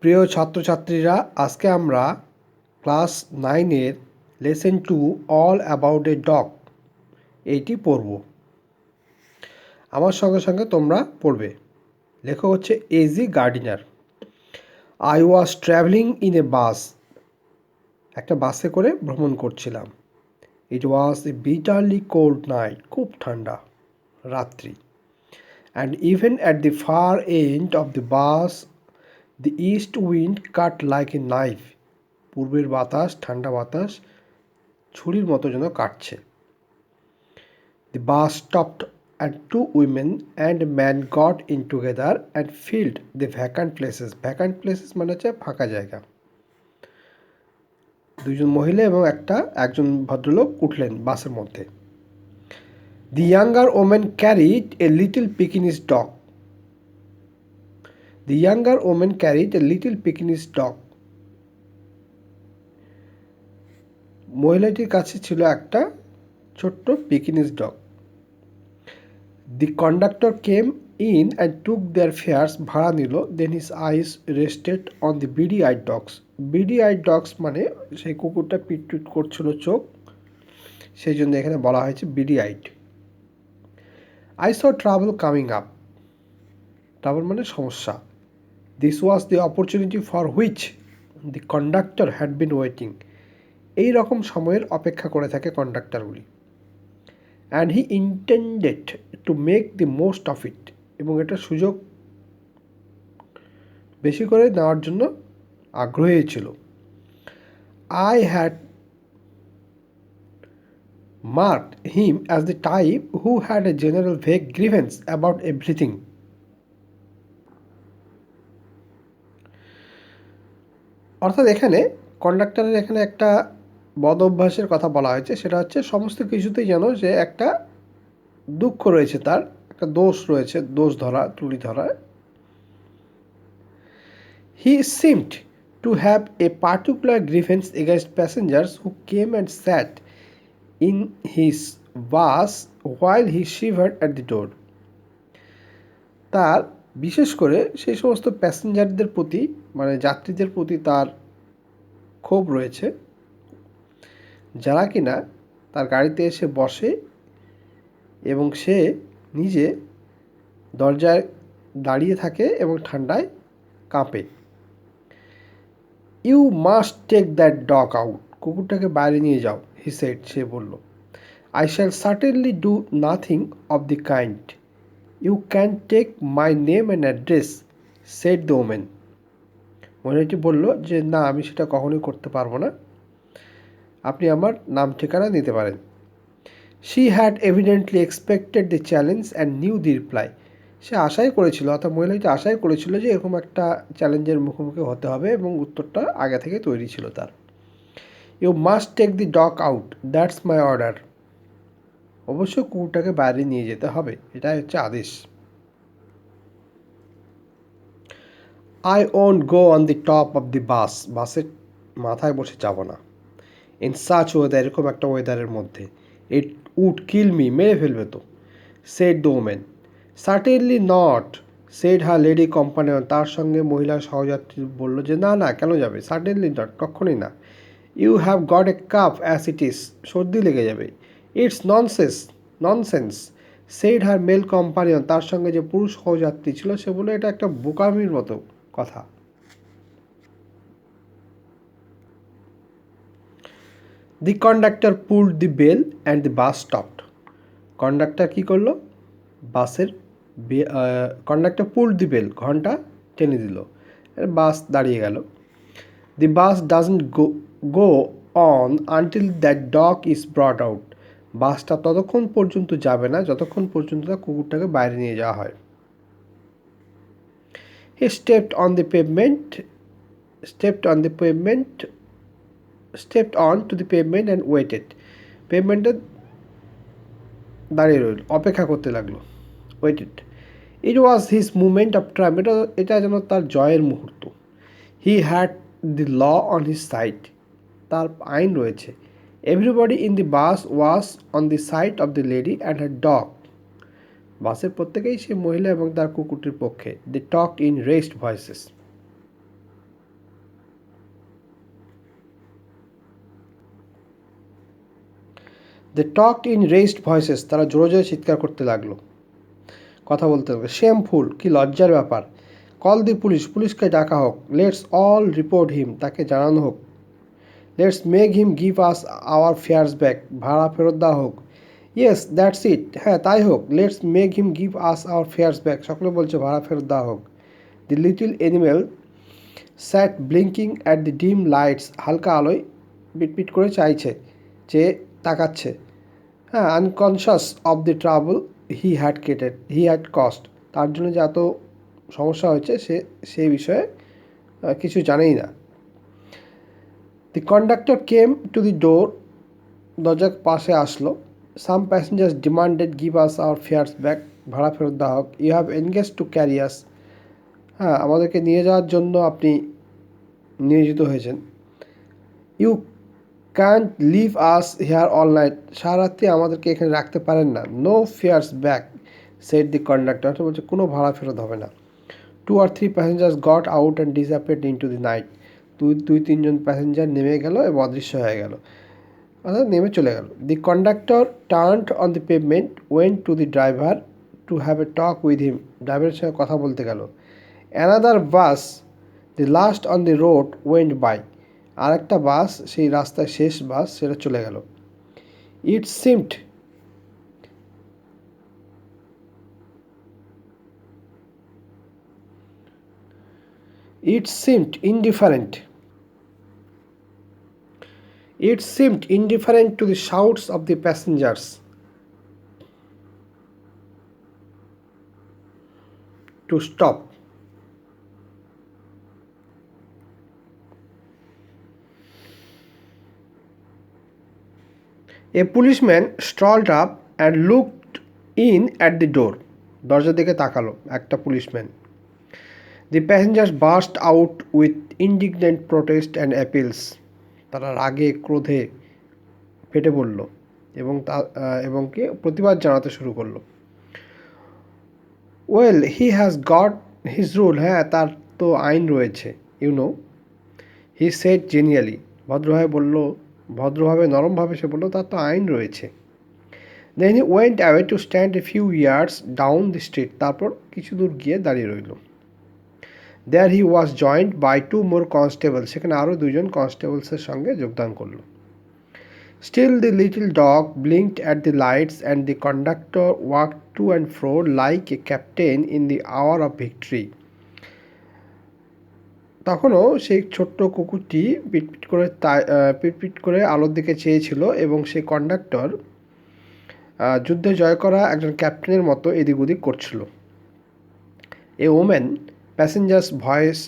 প্রিয় ছাত্রছাত্রীরা, আজকে আমরা ক্লাস 9-এর lesson 2 all about a dog এইটি পড়ব। আমার সঙ্গে সঙ্গে তোমরা পড়বে। লেখক হচ্ছে AG Gardiner. I was travelling in a bus. একটা বাসে করে ভ্রমণ করছিলাম। It was a bitterly cold night. খুব ঠান্ডা রাত্রি। And even at the far end of the bus the east wind cut like a knife. পূর্বের বাতাস, ঠান্ডা বাতাস ছুরির মতো যেন কাটছে। The bus stopped and two women and a man got in together and filled the vacant places. Vacant places মানে হচ্ছে ফাঁকা জায়গা। দুইজন মহিলা এবং একজন ভদ্রলোক উঠলেন বাসের মধ্যে। The younger woman carried a little Pekingese dog. The younger woman carried a little Pekingese dog. মহিলাটির কাছে ছিল একটা ছোট্ট Pekinese dog. The conductor came in and took their fares. ভাড়া নিল। Then his eyes rested on the beady eyed dogs. Beady eyed dogs মানে সেই কুকুরটা পিটপিট করছিল চোখ, সেই জন্য এখানে বলা হয়েছে beady eyed. I saw trouble coming up. Trouble মানে সমস্যা। This was the opportunity for which the conductor had been waiting. এই রকম সময়ের অপেক্ষা করে থাকে কন্ডাক্টরগুলি। And he intended to make the most of it. এবং এটা সুযোগ বেশি করে নেওয়ার জন্য আগ্রহী ছিল। I had marked him as the type who had a general vague grievance about everything. অর্থাৎ এখানে কন্ডাক্টরের এখানে একটা বদ অভ্যাসের কথা বলা হয়েছে, সেটা হচ্ছে সমস্ত কিছুতেই যেন যে একটা দুঃখ রয়েছে, তার একটা দোষ রয়েছে, দোষ ধরা, ত্রুটি ধরা। He seemed to have a particular grievance against passengers who came and sat in his bus while he shivered at the door. তার বিশেষ করে সেই সমস্ত প্যাসেঞ্জারদের প্রতি, মানে যাত্রীদের প্রতি তার ক্ষোভ রয়েছে, যারা কিনা তার গাড়িতে এসে বসে এবং সে নিজে দরজায় দাঁড়িয়ে থাকে এবং ঠান্ডায় কাঁপে। You must take that dog out. কুকুরটাকে বাইরে নিয়ে যাও, হি সেড। সে বলল। I shall certainly do nothing of the kind. You can take my name and address, said the woman. মহিলাটি বলল যে না, আমি সেটা কখনোই করতে পারবো না, আপনি আমার নাম ঠিকানা নিতে পারেন। She had evidently expected the challenge and knew the reply. সে আশাই করেছিল, অর্থাৎ মহিলাটি আশাই করেছিল যে এরকম একটা চ্যালেঞ্জের মুখোমুখি হতে হবে এবং উত্তরটা আগে থেকে তৈরি ছিল তার। You must take the dog out, that's my order. অবশ্যই কুকুরটাকে বাইরে নিয়ে যেতে হবে, এটাই হচ্ছে আদেশ। I won't go on the top of the bus. বাসের মাথায় বসে যাব না। ইন সাচ ওয়েদার, এরকম একটা ওয়েদারের মধ্যে। ইট উড কিল মি, মেরে ফেলবে তো। Said the woman. Certainly not, said her lady companion. তার সঙ্গে মহিলা সহযাত্রী বলল যে না না, কেন যাবে। সার্টেনলি নট, কখনই না। You have got a cough as it is, সর্দি লেগে যাবে। It's nonsense, said her male companion. তার সঙ্গে যে পুরুষ সহযাত্রী ছিল সে বলল এটা একটা বোকামির মতো কথা। The conductor pulled the bell and the bus stopped. Conductor কী করলো, বাসের কন্ডাক্টর পুলড দি বেল, ঘন্টা টেনে দিল, বাস দাঁড়িয়ে গেল। The bus doesn't go on until that dog is brought out. বাসটা ততক্ষণ পর্যন্ত যাবে না যতক্ষণ পর্যন্ত তার কুকুরটাকে বাইরে নিয়ে যাওয়া হয়। He stepped on to the pavement and waited. পেভমেন্টে দাঁড়িয়ে রইল, অপেক্ষা করতে লাগলো। Waited. It was his movement of triumph. এটা যেন তার জয়ের মুহূর্ত। He had the law on his side. তার আইন রয়েছে। Everybody in the bus was on the side of the lady and her dog. বাসের প্রত্যেকেই সে মহিলা এবং তার কুকুরটির পক্ষে। The talk in raised voices. They talked in raised voices, তারা জোরে জোরে চিৎকার করতে লাগলো, কথা বলতে লাগলো। শেমফুল, কি লজ্জার ব্যাপার। কল দি পুলিশ, পুলিশকে ডাকা হোক। লেটস অল রিপোর্ট হিম, তাকে জানানো হোক। Let's make him give us our fares back, ভাড়া ফেরত দেওয়া হোক। ইয়েস দ্যাটস ইট, হ্যাঁ তাই হোক। Let's make him give us our fares back, সকলে বলছে ভাড়া ফেরত দেওয়া হোক। The little animal sat blinking at the dim lights, হালকা আলোয় পিটপিট করে চাইছে, চেয়ে তাকাচ্ছে। হ্যাঁ, unconscious of the trouble he had cost, তার জন্য যে এত সমস্যা হয়েছে সে সেই বিষয়ে কিছু জানেই না। দি কন্ডাক্টর কেম টু দি ডোর, দরজার পাশে আসলো। Some passengers demanded give us our fares back, ভাড়া ফেরত দেওয়া হোক। You have engage to carry us, হ্যাঁ আমাদেরকে নিয়ে যাওয়ার জন্য আপনি নিয়োজিত হয়েছেন। You can't leave us here all night, সারারাত্রি আমাদেরকে এখানে রাখতে পারেন না। No fares back said the conductor, বলছে কোনো ভাড়া ফেরত হবে না। 2 or 3 passengers got out and disappeared into the night, দুই তিনজন প্যাসেঞ্জার নেমে গেল এবং অদৃশ্য হয়ে গেল, অর্থাৎ নেমে চলে গেল। The conductor turned on the pavement, went to the driver to have a talk with him, ড্রাইভারের সঙ্গে কথা বলতে গেল। Another bus, the last on the road, went by, আর একটা বাস, সেই রাস্তায় শেষ বাস, সেটা চলে গেল। It seemed It seemed indifferent. It seemed indifferent to the shouts of the passengers to stop. A policeman strolled up and looked in at the door. দরজা দিকে তাকালো একটা policeman. The passengers burst out with indignant protest and appeals. তারা রাগে ক্রোধে ফেটে পড়ল এবং কি প্রতিবাদ জানাতে শুরু করলো। Well he has got his rule, হ্যাঁ তার তো আইন রয়েছে। You know, he said genially, ভদ্রভাবে নরমভাবে সে বললো তার তো আইন রয়েছে। Then he went away to stand a few yards down the street, তারপর কিছু দূর গিয়ে দাঁড়িয়ে রইল। There he was joined by 2 more constable, সেখানে আরও 2জন কনস্টেবলসের সঙ্গে যোগদান করলো। Still the little dog blinked at the lights and the conductor walk to and fro like a captain in the hour of victory. তখনও সেই ছোট্ট কুকুরটি পিটপিট করে আলোর দিকে চেয়েছিল এবং সেই কন্ডাক্টর যুদ্ধে জয় করা একজন ক্যাপ্টেনের মতো এদিক ওদিক করছিল। এ ওমেন প্যাসেঞ্জার্স ভয়েস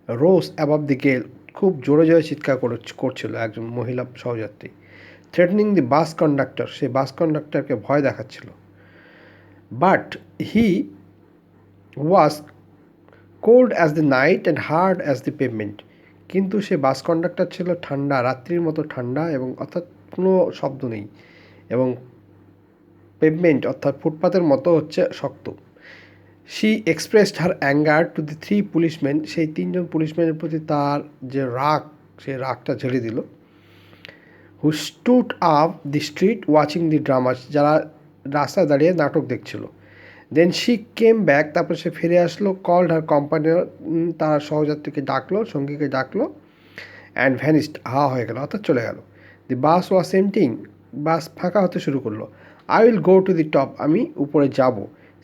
রোজ অ্যাবভ দি গেল, খুব জোরে জোরে চিৎকার করছিল একজন মহিলা সহযাত্রী। থ্রেটনিং দি বাস কন্ডাক্টর, সে বাস কন্ডাক্টরকে ভয় দেখাচ্ছিল। But he was cold as the night and hard as the pavement, কিন্তু সে বাস কন্ডাক্টর ছিল ঠান্ডা, রাত্রির মতো ঠান্ডা, এবং অর্থাৎ কোনো শব্দ নেই, এবং পেভমেন্ট অর্থাৎ ফুটপাতের মতো হচ্ছে শক্ত। She expressed her anger to the 3 policeman, সেই 3জন পুলিশম্যানের প্রতি তার যে রাগ, সেই রাগটা ঝেড়ে দিল। হু stood up the street watching the dramas, যারা রাস্তায় দাঁড়িয়ে নাটক দেখছিল। দেন শি কেম ব্যাক, তারপর সে ফিরে আসলো। কল্ড হার কোম্পানি, তার সহযাত্রীকে ডাকলো, সঙ্গীকে ডাকলো। অ্যান্ড ভ্যানিস্ট, হয়ে গেল, অর্থাৎ চলে গেল। দি বাস ওয়াজ এমটিং, বাস ফাঁকা হতে শুরু করলো। I will go to the top, আমি উপরে যাব।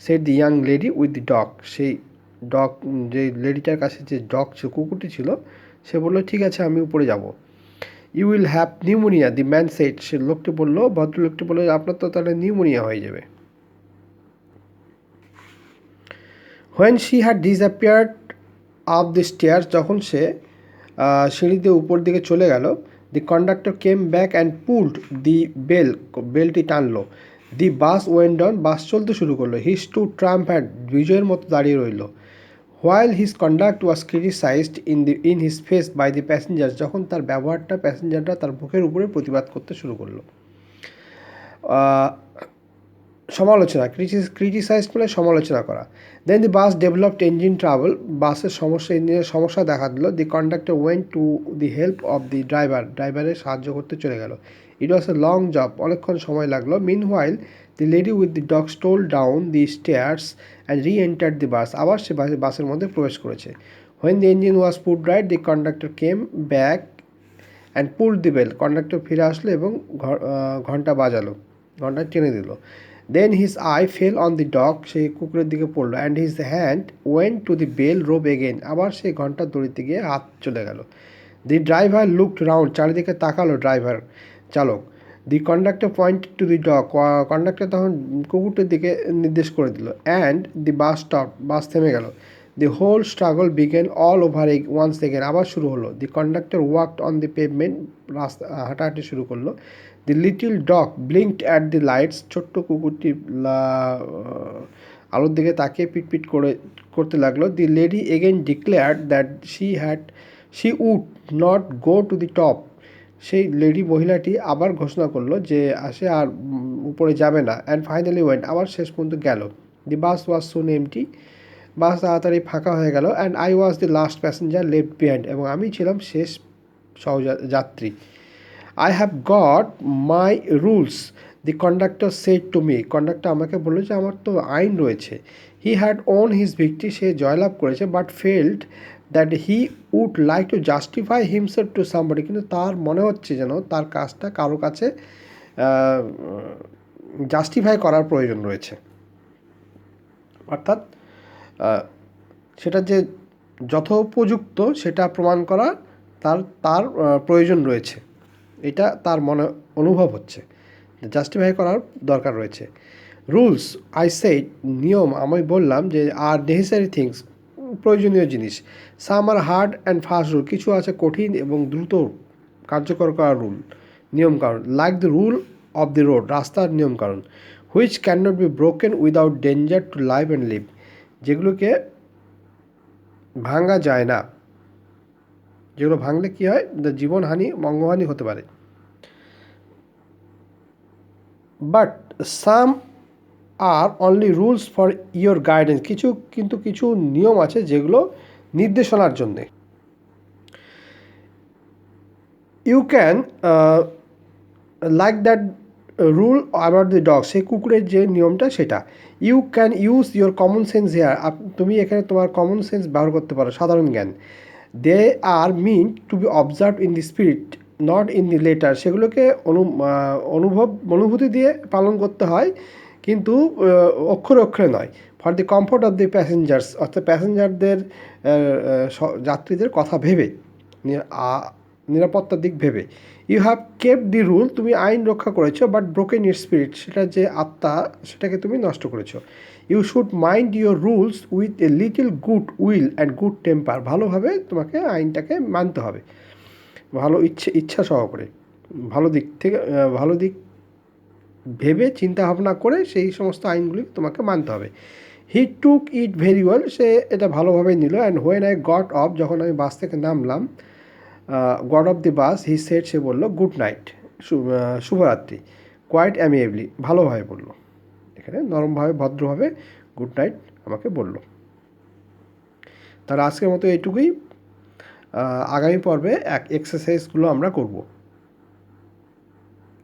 Shed the young lady with the dog, সেই ডগ, যে লেডিটার কাছে যে ডগ ছিল, কুকুরটি ছিল, সে বললো ঠিক আছে আমি উপরে যাব। You will have pneumonia, the man said, সে লোকটি বললো, ভদ্রলোকটি বললো আপনার তো তাহলে নিউমোনিয়া হয়ে যাবে। When she had disappeared up the stairs, যখন সে সিঁড়িতে উপর দিকে চলে গেল। The conductor came back and pulled the বেলটি টানলো। The bus went on, bus চলতে শুরু করলো। হি স্টুড ট্রাম্পহ্যাড, বিজয়ের মতো দাঁড়িয়ে রইল। While his conduct was criticised in his face by the passengers, যখন তার ব্যবহারটা প্যাসেঞ্জাররা তার মুখের উপরে প্রতিবাদ করতে শুরু করলো। সমালোচনা, ক্রিটিসাইজ মানে সমালোচনা করা। Then the bus developed engine trouble, বাসের ইঞ্জিনের সমস্যা দেখা দিল। The conductor went to the help of the ড্রাইভারের সাহায্য করতে চলে গেল। ইট ওয়াজ এ লং জব, অনেকক্ষণ সময় লাগলো। Meanwhile the lady with the dog stole down the stairs and reenter the bus, আবার সে বাসের মধ্যে প্রবেশ করেছে। When the engine was put right the conductor came back and pull the bell, কন্ডাক্টর ফিরে আসলো এবং ঘন্টা বাজালো, ঘন্টা টেনে দিল। Then his eye fell on the dog, সেই কুকুরের দিকে পড়লো, and his hand went to the bell rope again, আবার সেই ঘন্টার দড়িতে গিয়ে হাত চলে গেল। দি ড্রাইভার লুকড রাউন্ড, চারিদিকে তাকালো ড্রাইভার চালক। The conductor point to the dog, conductor তখন কুকুরটির দিকে নির্দেশ করে দিল। And the bus stop, bus থেমে গেল। The whole struggle began all over once again, আবার শুরু হলো। The conductor walked on the pavement, রাস্তা হাঁটাহাঁটি শুরু করলো। The little dog blinked at the lights, ছোট্ট কুকুরটি আলোর দিকে তাকিয়ে পিটপিট করতে লাগলো। The lady again declared that she would not go to the top, সেই লেডি মহিলাটি আবার ঘোষণা করলো যে সে আর উপরে যাবে না। অ্যান্ড ফাইনালি ওয়েন্ট, আবার শেষ পর্যন্ত গেল। The bus was soon MT, বাস তাড়াতাড়ি ফাঁকা হয়ে গেল। And I was the last passenger left behind, এবং আমি ছিলাম শেষ সহযাত্রী। I have got my rules, the conductor said to me, কন্ডাক্টর আমাকে বললো যে আমার তো আইন রয়েছে। He had won his victory, সে জয়লাভ করেছে। But felt that he would like to justify himself to somebody, কিন্তু তার মনে হচ্ছে যেন তার কাজটা কারো কাছে জাস্টিফাই করার প্রয়োজন রয়েছে, অর্থাৎ সেটা যে যথোপযুক্ত সেটা প্রমাণ করা তার তার প্রয়োজন রয়েছে, এটা তার মনে অনুভব হচ্ছে, জাস্টিফাই করার দরকার রয়েছে। রুলস আই সেড, নিয়ম আমি বললাম যে আর নেসেসারি থিংস, প্রয়োজনীয় জিনিস। Some are hard and fast rule, কিছু আছে কঠিন এবং দ্রুত কার্যকর করা রুল, নিয়মকানুন। Like the rule of the road, রাস্তার নিয়মকানুন। Which can not be broken without danger to life and live, যেগুলোকে ভাঙা যায় না, যেগুলো ভাঙলে কী হয়, জীবনহানি মঙ্গহানি হতে পারে। But some are only rules for your guidance, কিন্তু কিছু নিয়ম আছে যেগুলো নির্দেশনার জন্যে। You can like that rule about the dog, সেই কুকুরের যে নিয়মটা সেটা। You can use your common sense here, তুমি এখানে তোমার কমন সেন্স ব্যবহার করতে পারো, সাধারণ জ্ঞান। They are mean to be observe in the spirit not in the letter, সেগুলোকে অনুভূতি দিয়ে পালন করতে হয়, কিন্তু অক্ষরে অক্ষরে নয়। For the comfort of the passengers, অর্থাৎ প্যাসেঞ্জারদের যাত্রীদের কথা ভেবে, নিরাপত্তার দিক ভেবে। You have kept the rule, তুমি আইন রক্ষা করেছো। বাট ব্রোকেন ইউর স্পিরিট, সেটা যে আত্মা সেটাকে তুমি নষ্ট করেছো। You should mind your rules with a little good will and good temper, ভালোভাবে তোমাকে আইনটাকে মানতে হবে, ভালো ইচ্ছা সহকারে, ভালো দিক ভেবে চিন্তা ভাবনা করে সেই সমস্ত আইনগুলি তোমাকে মানতে হবে। হি টুক ইট ভেরি ওয়েল, সে এটা ভালোভাবে নিল। And when I got off, যখন আমি বাস থেকে নামলাম, got off the bus, he said, সে বললো গুড নাইট, শুভরাত্রি। কোয়াইট অ্যামিয়েবলি, ভালোভাবে বললো, এখানে নরমভাবে ভদ্রভাবে গুড নাইট আমাকে বললো। তাহলে আজকের মতো এইটুকুই। আগামী পর্বে এক্সারসাইজগুলো আমরা করব।